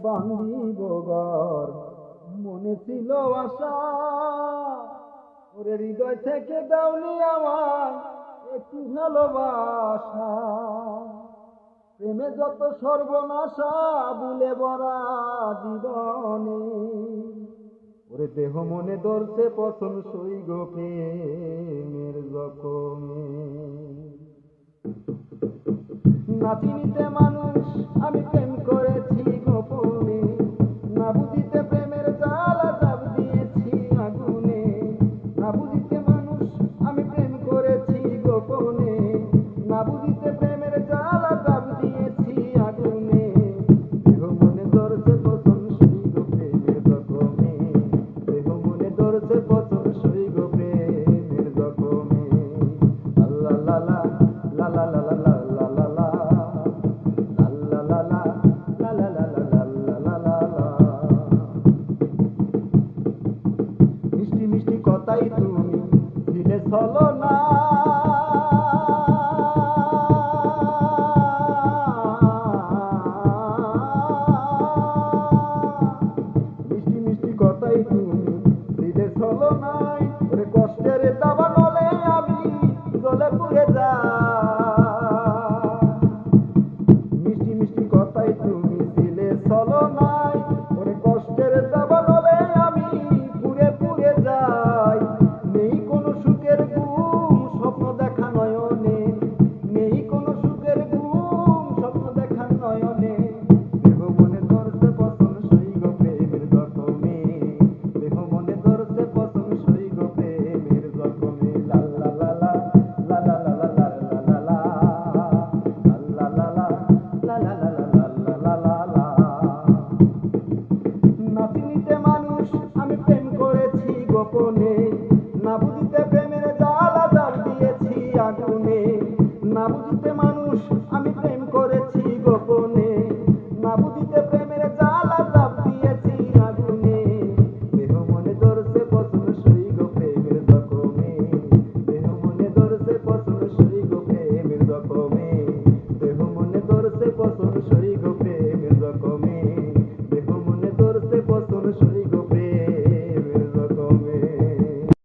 বান্ধিব ঘর, মনে ছিল আশা, ওরে হৃদয় থেকে দাওনি আমার একটু ভালোবাসা। প্রেমে যত সর্বনাশা ভুলে ভরা জীবনে, ওরে দেহ মনে ধরছে পছন্দ সই গো প্রেমের জখমে। না চিনিতে মানুষ আমি প্রেম করেছি গোপনে, না বুঝিতে প্রেমের জ্বালা চাপ দিয়েছি আগুনে। না বুঝিতে মানুষ আমি প্রেম করেছি গোপনে, না বুঝিতে প্রেমের জ্বালা চাপ দিয়েছি আগুনে। দেহ মনে ধরছে পছন্দ সই গো প্রেমের জখমে, দেহ মনে ধরছে পছন্দ সই গো প্রেমের জখমে। আল্লাহ লালা লালা লালা লালা মিষ্টি মিষ্টি কথাই তুমি দিলে চলো না, মিষ্টি মিষ্টি কথাই তুমি দিলে চলো নাই। ওরে কষ্টের দাবা নলে আমি জলে পুড়ে যাই, মিষ্টি মিষ্টি কথাই তুমি দিলে চলো নাই। ওরে কষ্টের দাবা নলে আমি পুড়ে পুড়ে যাই। নেই কোনো সুখের ঘুম স্বপ্ন দেখা নয়নে, নেই কোনো সুখের ঘুম স্বপ্ন দেখা নয়নে। দেহ মনে ধরছে পছন্দ সই গো প্রেমের জখমে, দেহ মনে ধরছে পছন্দ সই গো প্রেমের জখমে। লাল্লা লালা লালা লালা লালা লালা না চিনিতে মানুষ আমি প্রেম করেছি গোপনে, না বুঝিতে প্রেমের জ্বালা জাল দিয়েছি আগুনে। না বুঝিতে মানুষ